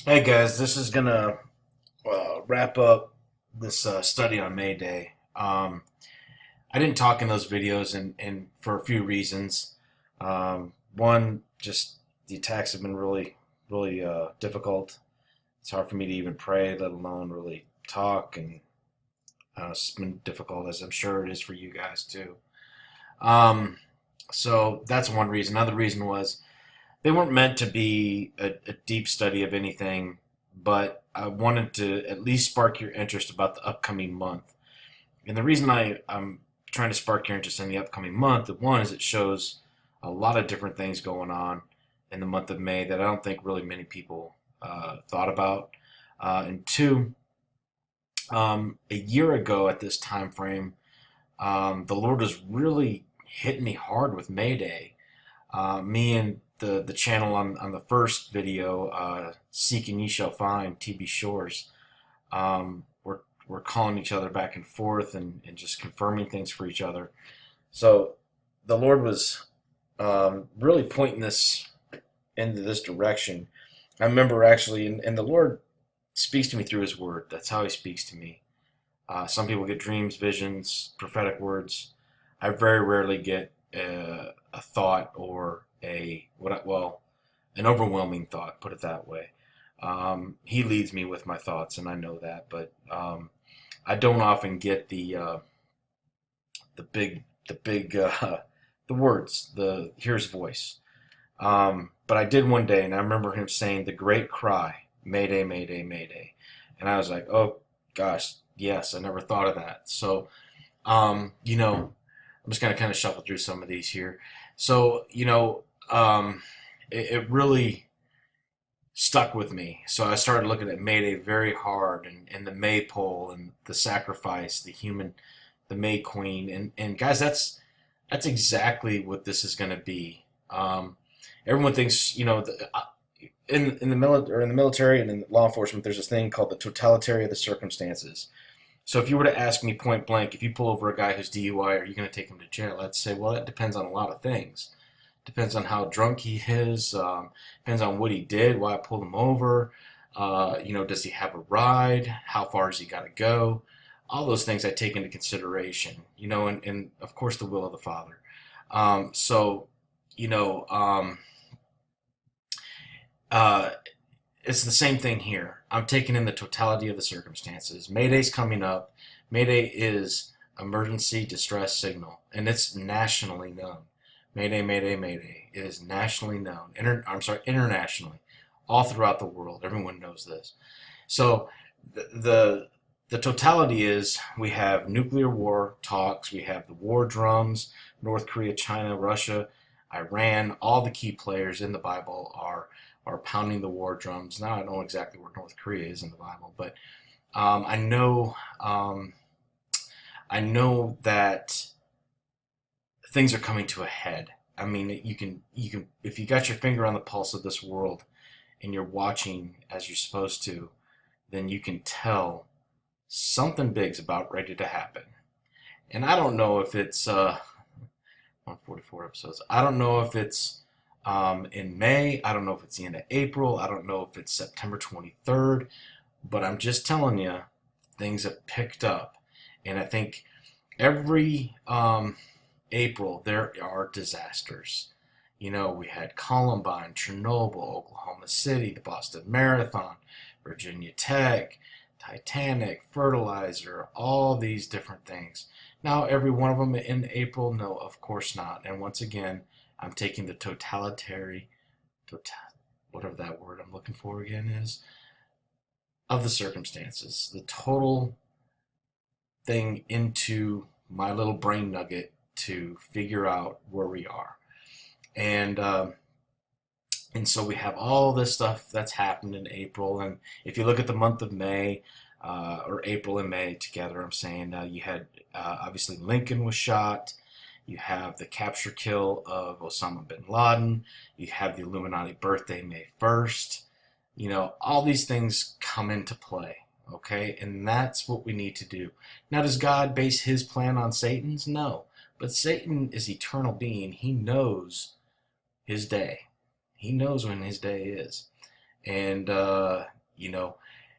Hey guys, this is gonna wrap up this study on May Day. I didn't talk in those videos, and for a few reasons. One, just the attacks have been really difficult. It's hard for me to even pray, let alone really talk, and it's been difficult, as I'm sure it is for you guys too. Um, so that's one reason. Another reason was they weren't meant to be a deep study of anything, but I wanted to at least spark your interest about the upcoming month. And the reason I'm trying to spark your interest in the upcoming month, one is it shows a lot of different things going on in the month of May that I don't think really many people thought about. And two, a year ago at this time frame, the Lord was really hitting me hard with May Day. Me and the channel on the first video, Seek and Ye Shall Find, TB Shores, we're calling each other back and forth and just confirming things for each other. So the Lord was really pointing this into this direction. I remember actually, and the Lord speaks to me through His Word. That's how He speaks to me. Some people get dreams, visions, prophetic words. I very rarely get a thought or an overwhelming thought. Put it that way. He leads me with my thoughts, and I know that. But I don't often get the big the words. The here's voice. But I did one day, and I remember him saying the great cry, Mayday, Mayday, Mayday, and I was like, oh gosh, yes, I never thought of that. So I'm just going to kind of shuffle through some of these here. So, it really stuck with me. So I started looking at Mayday very hard and the maypole and the sacrifice, the May Queen. And guys, that's exactly what this is going to be. Everyone thinks, in the military and in law enforcement, there's this thing called the totality of the circumstances. So if you were to ask me point blank, if you pull over a guy who's DUI, are you going to take him to jail? I'd say, well, that depends on a lot of things. Depends on how drunk he is. Depends on what he did, why I pulled him over. Does he have a ride? How far has he got to go? All those things I take into consideration. And of course the will of the Father. So, you know, uh, it's the same thing here. I'm taking in the totality of the circumstances. Mayday's coming up. Mayday is emergency distress signal, and it's nationally known. Mayday, Mayday, Mayday. It is nationally known. Internationally, all throughout the world. Everyone knows this. So the totality is we have nuclear war talks. We have the war drums. North Korea, China, Russia, Iran. All the key players in the Bible are pounding the war drums. Now I don't know exactly where North Korea is in the Bible, but um, I know um, I know that things are coming to a head. I mean, you can if you got your finger on the pulse of this world and you're watching as you're supposed to, then you can tell something big's about ready to happen. And I don't know if it's 144 episodes. I don't know if it's in May. I don't know if it's the end of April. I don't know if it's September 23rd. But I'm just telling you, things have picked up. And I think every April there are disasters. We had Columbine, Chernobyl, Oklahoma City, the Boston Marathon, Virginia Tech, Titanic, fertilizer, all these different things. Now, every one of them in April? No, of course not. And once again, I'm taking the total, whatever that word I'm looking for again is, of the circumstances, the total thing into my little brain nugget to figure out where we are. And so we have all this stuff that's happened in April. And if you look at the month of May, or April and May together, I'm saying you had obviously Lincoln was shot. You have the capture kill of Osama bin Laden. You have the Illuminati birthday, May 1st. All these things come into play. Okay, and that's what we need to do. Now, does God base his plan on Satan's? No. But Satan is eternal being. He knows his day. He knows when his day is. And you know,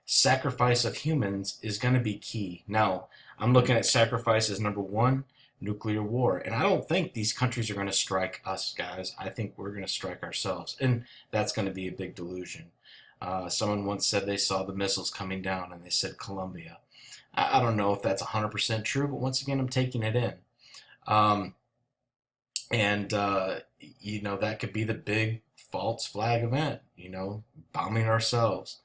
sacrifice of humans is going to be key. Now, I'm looking at sacrifice as number one, nuclear war. And I don't think these countries are going to strike us, guys. I think we're going to strike ourselves. And that's going to be a big delusion. Someone once said they saw the missiles coming down and they said Colombia. I don't know if that's 100% true, but once again, I'm taking it in. Um, and, you know, that could be the big false flag event, you know, bombing ourselves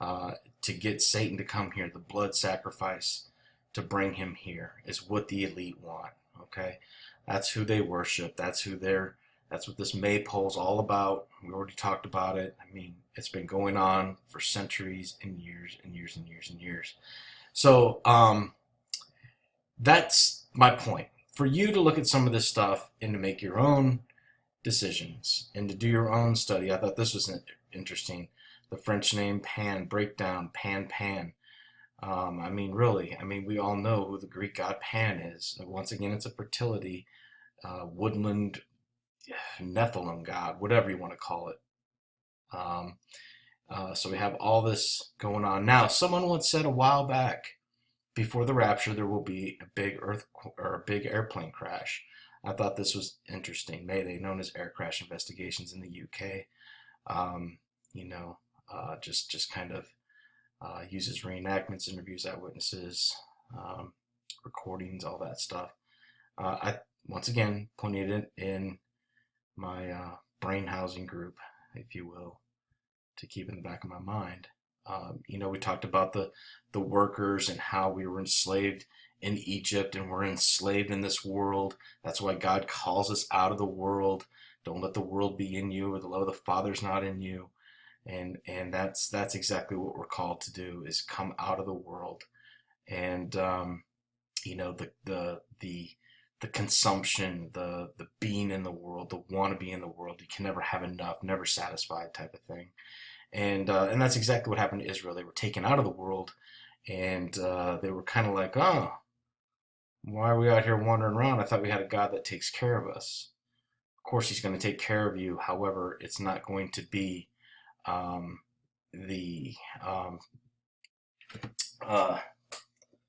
uh, to get Satan to come here, the blood sacrifice to bring him here is what the elite want. Okay, that's who they worship. That's who they're. That's what this maypole's all about. We already talked about it. I mean, it's been going on for centuries and years and years and years and years. So that's my point. For you to look at some of this stuff and to make your own decisions and to do your own study, I thought this was interesting. The French name Pan, breakdown, Pan. I mean, really, I mean, we all know who the Greek god Pan is. Once again, it's a fertility, woodland, Nephilim god, whatever you want to call it. Um, so we have all this going on. Now, someone once said a while back, before the rapture, there will be a big earth or a big airplane crash. I thought this was interesting. Mayday, known as air crash investigations in the UK. Um, you know, just kind of uses reenactments, interviews eyewitnesses, um, recordings, all that stuff. I once again pointed it in my brain housing group, if you will, to keep in the back of my mind. You know, we talked about the workers and how we were enslaved in Egypt and we're enslaved in this world. That's why God calls us out of the world. Don't let the world be in you, or the love of the Father's not in you. And that's exactly what we're called to do, is come out of the world. And you know, the consumption, the being in the world, the want to be in the world. You can never have enough, never satisfied type of thing. And that's exactly what happened to Israel. They were taken out of the world, and they were kind of like, oh, why are we out here wandering around? I thought we had a God that takes care of us. Of course, He's going to take care of you. However, it's not going to be um, the uh,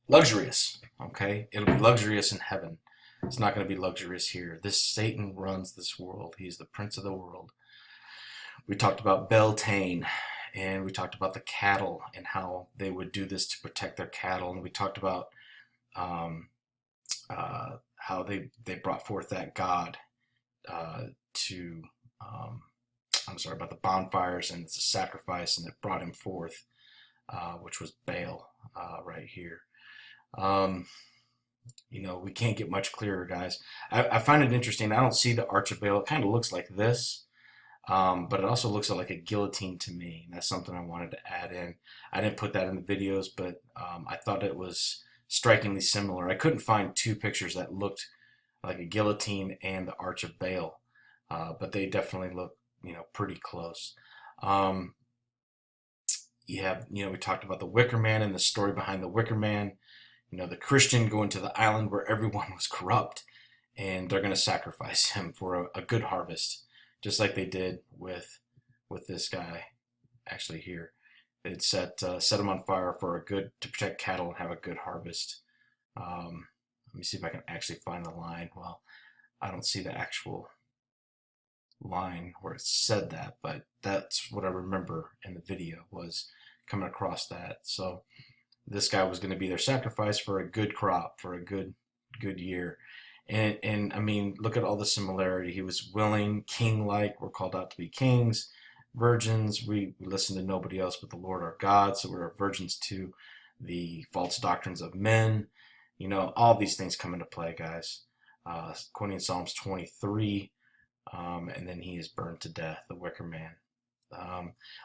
luxurious. Okay, it'll be luxurious in heaven. It's not going to be luxurious here. This Satan runs this world. He's the prince of the world. We talked about Beltane, and we talked about the cattle and how they would do this to protect their cattle, and we talked about um, how they brought forth that god to I'm sorry, about the bonfires, and it's a sacrifice, and it brought him forth, which was Baal right here. Um, you know, we can't get much clearer, guys. I find it interesting. I don't see the Arch of Baal. It kind of looks like this, but it also looks like a guillotine to me. And that's something I wanted to add in. I didn't put that in the videos, but I thought it was strikingly similar. I couldn't find two pictures that looked like a guillotine and the Arch of Baal, but they definitely look, you know, pretty close. Um, you have, you know, we talked about the Wicker Man and the story behind the Wicker Man. You know, the Christian going to the island where everyone was corrupt, and they're going to sacrifice him for a good harvest, just like they did with this guy. Actually, here they'd set him on fire for a good to protect cattle and have a good harvest. Let me see if I can actually find the line. Well, I don't see the actual line where it said that, but that's what I remember in the video, was coming across that. So this guy was going to be their sacrifice for a good crop, for a good year. And I mean, look at all the similarity. He was willing, king-like. We're called out to be kings, virgins. We listen to nobody else but the Lord our God. So we're virgins to the false doctrines of men. You know, all these things come into play, guys. Quoting Psalms 23, and then he is burned to death, the Wicker Man.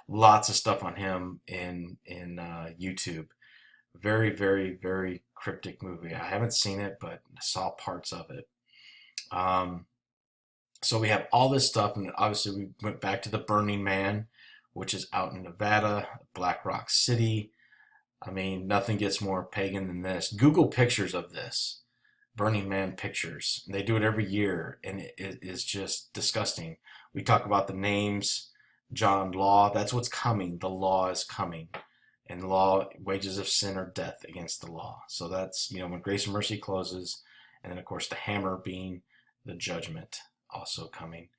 Lots of stuff on him in YouTube. Very, very, very cryptic movie. I haven't seen it, but I saw parts of it. So we have all this stuff, and obviously we went back to the Burning Man, which is out in Nevada, Black Rock City. I mean, nothing gets more pagan than this. Google pictures of this. Burning Man pictures. They do it every year, and it is just disgusting. We talk about the names John, law, that's what's coming. The law is coming. And the law, wages of sin are death against the law. So that's, when grace and mercy closes. And then, of course, the hammer being the judgment also coming.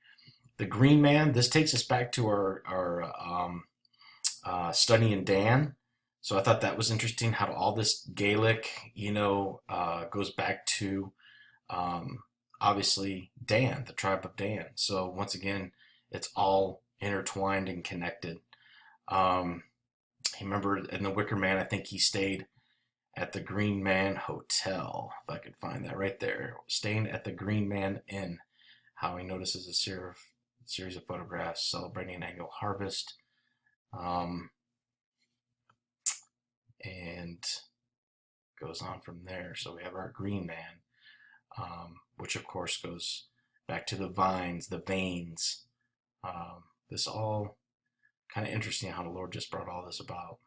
The green man, this takes us back to our study in Dan. So I thought that was interesting how all this Gaelic, goes back to obviously Dan, the tribe of Dan. So once again, it's all intertwined and connected. I remember in The Wicker Man, I think he stayed at the Green Man Hotel, if I could find that right there. Staying at the Green Man Inn. How he notices a series of photographs celebrating an annual harvest. And goes on from there. So we have our Green Man, which of course goes back to the vines, the veins. This all kind of interesting how the Lord just brought all this about.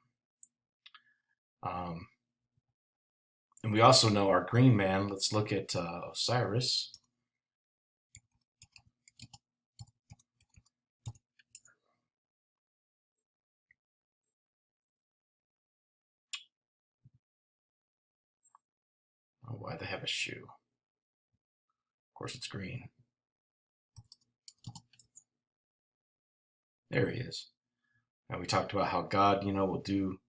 And we also know our green man. Let's look at Osiris. Oh, why they have a shoe? Of course, it's green. There he is. And we talked about how God, will do.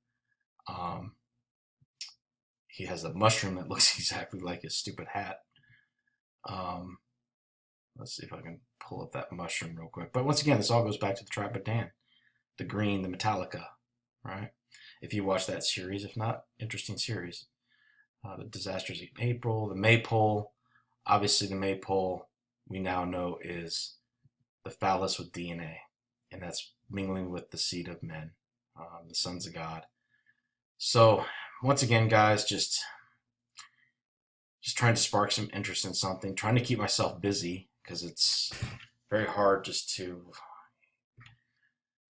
He has a mushroom that looks exactly like his stupid hat. Let's see if I can pull up that mushroom real quick. But once again, this all goes back to the tribe of Dan, the green, the Metallica, right? If you watch that series, if not, interesting series. The disasters in April, the maypole. Obviously, the maypole we now know is the phallus with DNA, and that's mingling with the seed of men, the sons of God. So once again, guys, just trying to spark some interest in something, trying to keep myself busy because it's very hard just to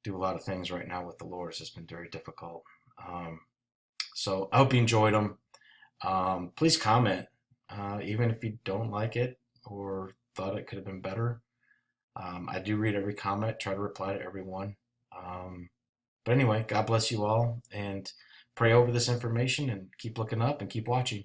do a lot of things right now with the Lord. It's just been very difficult. So I hope you enjoyed them. Please comment, even if you don't like it or thought it could have been better. I do read every comment, try to reply to everyone. But anyway, God bless you all, and pray over this information and keep looking up and keep watching.